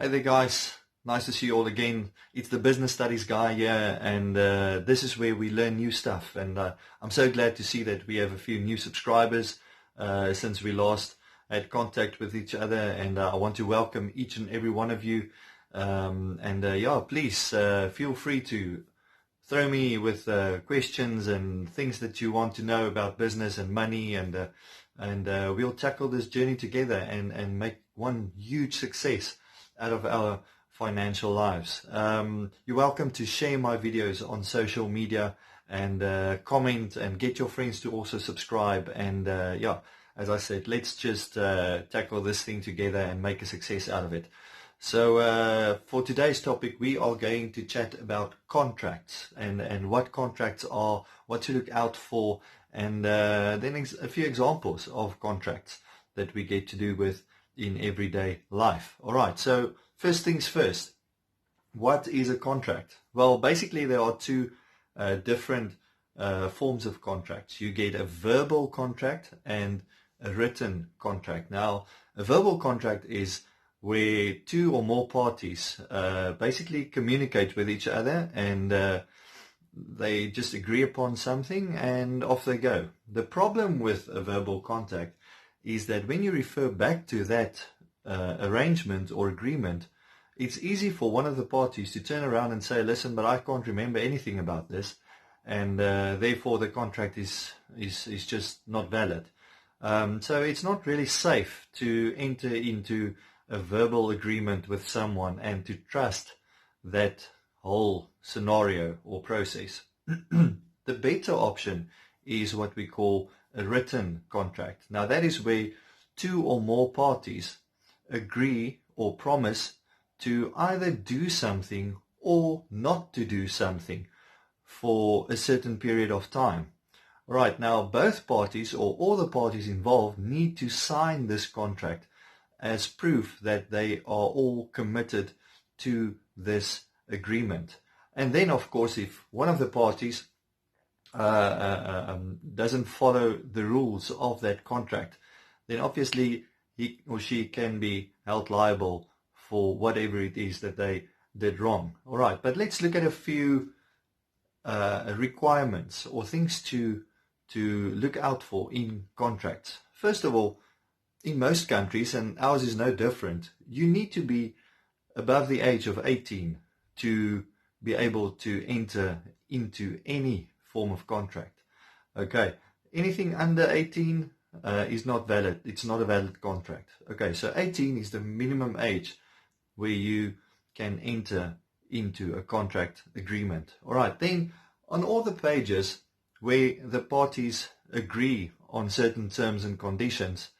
Hey there guys, nice to see you all again. It's the Business Studies guy here, and this is where we learn new stuff, and I'm so glad to see that we have a few new subscribers since we last had contact with each other, and I want to welcome each and every one of you, yeah, please feel free to throw me with questions and things that you want to know about business and money, and we'll tackle this journey together and make one huge success out of our financial lives. You're welcome to share my videos on social media and comment and get your friends to also subscribe. And yeah, as I said, let's just tackle this thing together and make a success out of it. So for today's topic, we are going to chat about contracts and what contracts are, what to look out for, and then a few examples of contracts that we get to do with in everyday life. All right, so first things first, what is a contract? Well, basically there are two different forms of contracts. You get a verbal contract and a written contract. Now, a verbal contract is where two or more parties basically communicate with each other, and they just agree upon something and off they go. The problem with a verbal contract is that when you refer back to that arrangement or agreement, it's easy for one of the parties to turn around and say, listen, but I can't remember anything about this, and therefore the contract is just not valid. So it's not really safe to enter into a verbal agreement with someone and to trust that whole scenario or process. The better option is what we call a written contract. Now that is where two or more parties agree or promise to either do something or not to do something for a certain period of time. Right, now both parties or all the parties involved need to sign this contract as proof that they are all committed to this agreement. And then of course, if one of the parties doesn't follow the rules of that contract, then obviously he or she can be held liable for whatever it is that they did wrong. All right, but let's look at a few requirements or things to look out for in contracts. First of all, in most countries, and ours is no different, you need to be above the age of 18 to be able to enter into any form of contract. Okay, anything under 18 is not valid. It's not a valid contract. Okay, so 18 is the minimum age where you can enter into a contract agreement. All right, then on all the pages where the parties agree on certain terms and conditions,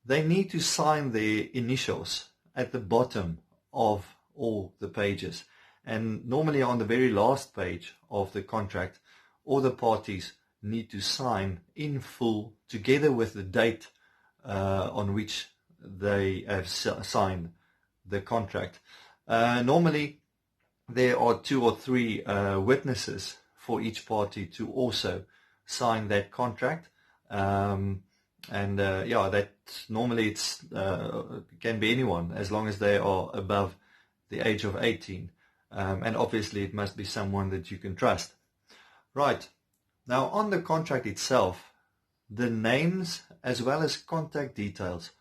they need to sign their initials at the bottom of all the pages. And normally on the very last page of the contract, all the parties need to sign in full together with the date on which they have signed the contract. Normally there are 2 or 3 witnesses for each party to also sign that contract. Yeah, that normally it's can be anyone as long as they are above the age of 18. And obviously it must be someone that you can trust. Right, now on the contract itself, the names as well as contact details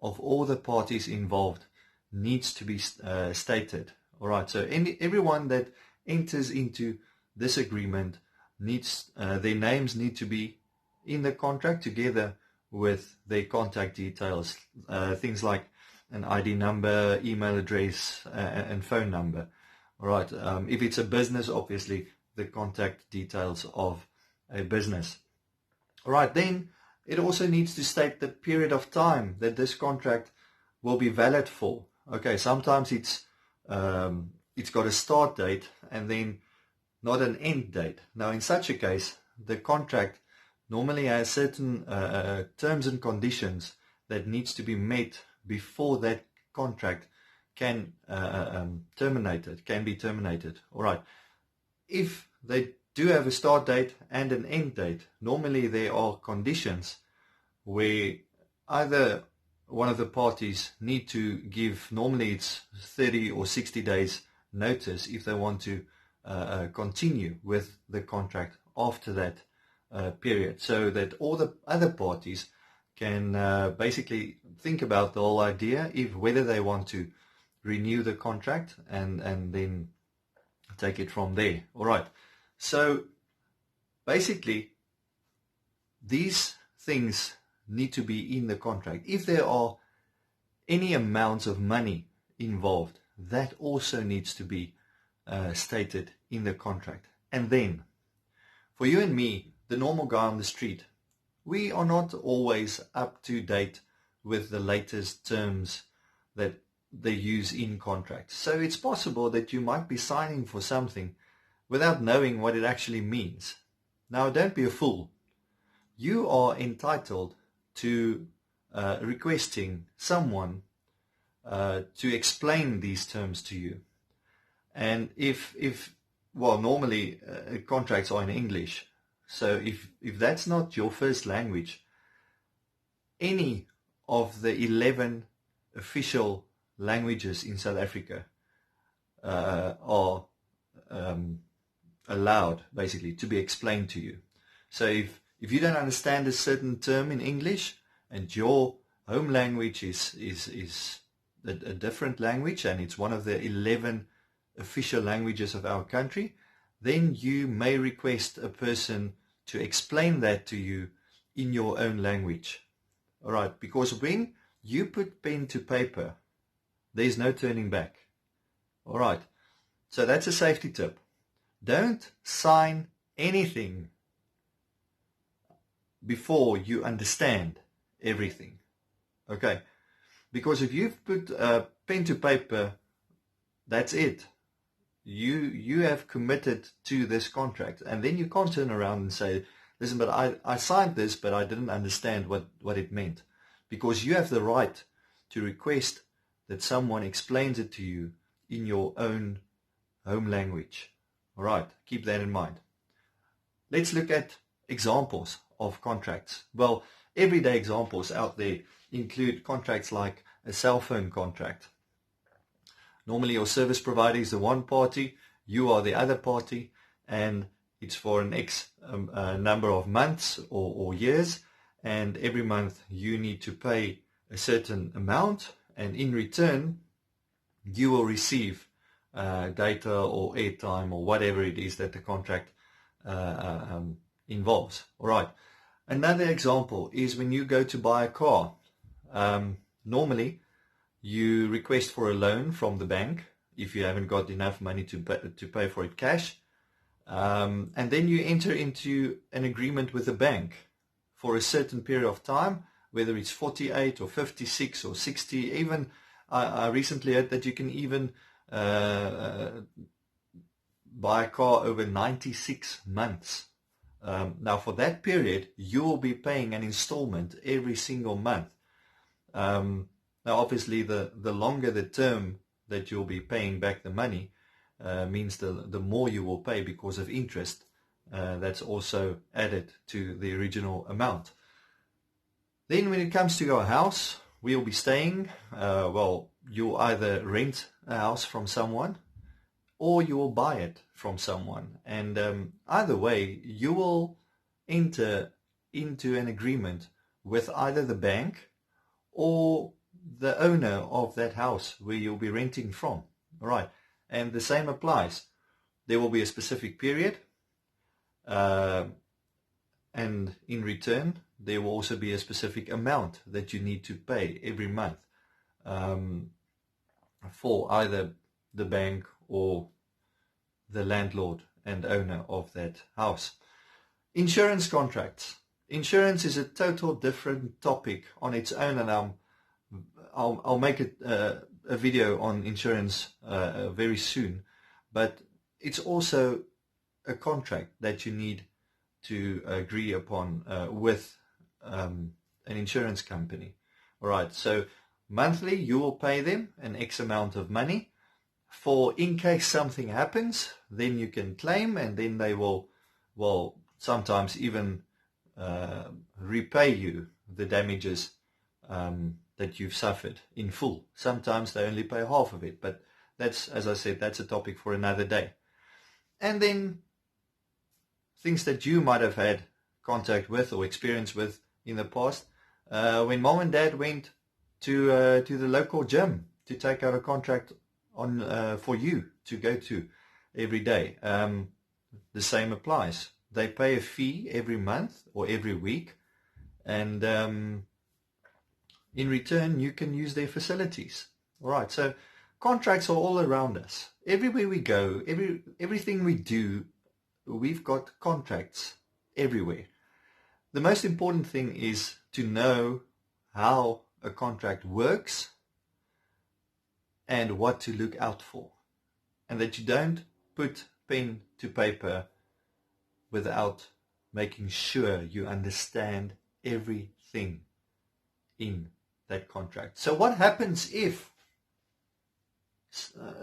of all the parties involved needs to be stated. All right, so everyone that enters into this agreement needs their names need to be in the contract together with their contact details, things like an ID number, email address, and phone number. All right, if it's a business, obviously the contact details of a business. All right, then it also needs to state the period of time that this contract will be valid for. Okay, sometimes it's got a start date and then not an end date. Now in such a case, the contract normally has certain terms and conditions that needs to be met before that contract can be terminated. All right. If they do have a start date and an end date, normally there are conditions where either one of the parties need to give, normally it's 30 or 60 days notice if they want to continue with the contract after that period, so that all the other parties can basically think about the whole idea, if whether they want to renew the contract and then take it from there. All right. So basically, these things need to be in the contract. If there are any amounts of money involved, that also needs to be stated in the contract. And then, for you and me, the normal guy on the street, we are not always up to date with the latest terms that they use in contracts. So it's possible that you might be signing for something without knowing what it actually means. Now, don't be a fool. You are entitled to requesting someone to explain these terms to you. And normally contracts are in English. So if that's not your first language, any of the 11 official languages in South Africa are allowed, basically, to be explained to you. So if you don't understand a certain term in English and your home language is a different language and it's one of the 11 official languages of our country, then you may request a person to explain that to you in your own language. All right, because when you put pen to paper, there's no turning back. All right, so that's a safety tip. Don't sign anything before you understand everything. Okay, because if you've put pen to paper, that's it. You have committed to this contract, and then you can't turn around and say, listen, but I signed this, but I didn't understand what it meant. Because you have the right to request that someone explains it to you in your own home language. All right, keep that in mind. Let's look at examples of contracts. Well, everyday examples out there include contracts like a cell phone contract. Normally your service provider is the one party, you are the other party, and it's for an X number of months or years, and every month you need to pay a certain amount, and in return you will receive data or airtime or whatever it is that the contract involves. All right. Another example is when you go to buy a car. Normally you request for a loan from the bank if you haven't got enough money to pay for it cash. And then you enter into an agreement with the bank for a certain period of time, whether it's 48 or 56 or 60. Even I recently heard that you can even buy a car over 96 months. Now for that period, you will be paying an installment every single month. Now obviously the longer the term that you'll be paying back the money means the more you will pay because of interest. That's also added to the original amount. Then when it comes to your house, we'll be staying, you'll either rent a house from someone or you will buy it from someone. And either way, you will enter into an agreement with either the bank or the owner of that house where you'll be renting from. All right. And the same applies. There will be a specific period, and in return, there will also be a specific amount that you need to pay every month for either the bank or the landlord and owner of that house. Insurance contracts. Insurance is a total different topic on its own, and I'll make a video on insurance very soon, but it's also a contract that you need to agree upon with an insurance company. All right, so monthly you will pay them an X amount of money for in case something happens, then you can claim, and then they will sometimes even repay you the damages that you've suffered in full. Sometimes they only pay half of it, but that's, as I said, that's a topic for another day. And then things that you might have had contact with or experience with in the past. When mom and dad went to the local gym to take out a contract on for you to go to every day, the same applies. They pay a fee every month or every week, and in return you can use their facilities. All right, so contracts are all around us. Everywhere we go, everything we do, we've got contracts everywhere. The most important thing is to know how a contract works and what to look out for, and that you don't put pen to paper without making sure you understand everything in that contract. So what happens if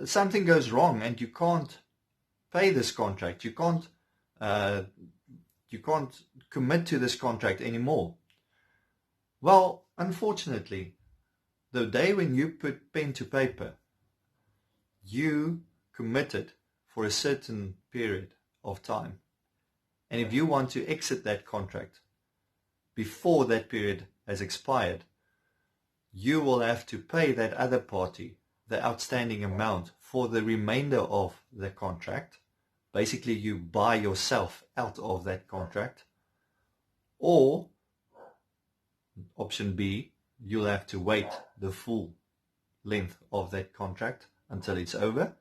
something goes wrong and you can't pay this contract? You can't commit to this contract anymore. Well, unfortunately, the day when you put pen to paper, you committed for a certain period of time. And if you want to exit that contract before that period has expired, you will have to pay that other party the outstanding amount for the remainder of the contract. Basically, you buy yourself out of that contract. Or, option B, you'll have to wait the full length of that contract until it's over.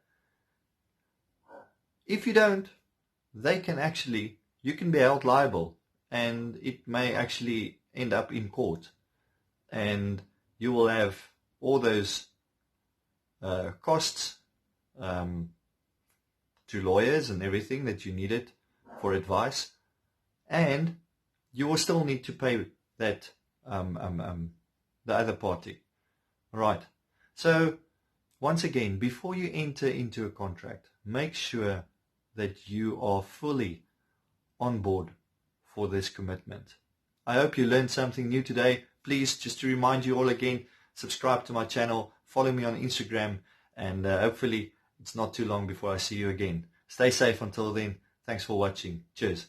If you don't, you can be held liable, and it may actually end up in court, and you will have all those costs to lawyers and everything that you needed for advice, and you will still need to pay that the other party. All right. So once again, before you enter into a contract, make sure that you are fully on board for this commitment. I hope you learned something new today. Please, just to remind you all again, subscribe to my channel, follow me on Instagram, and hopefully it's not too long before I see you again. Stay safe until then. Thanks for watching. Cheers.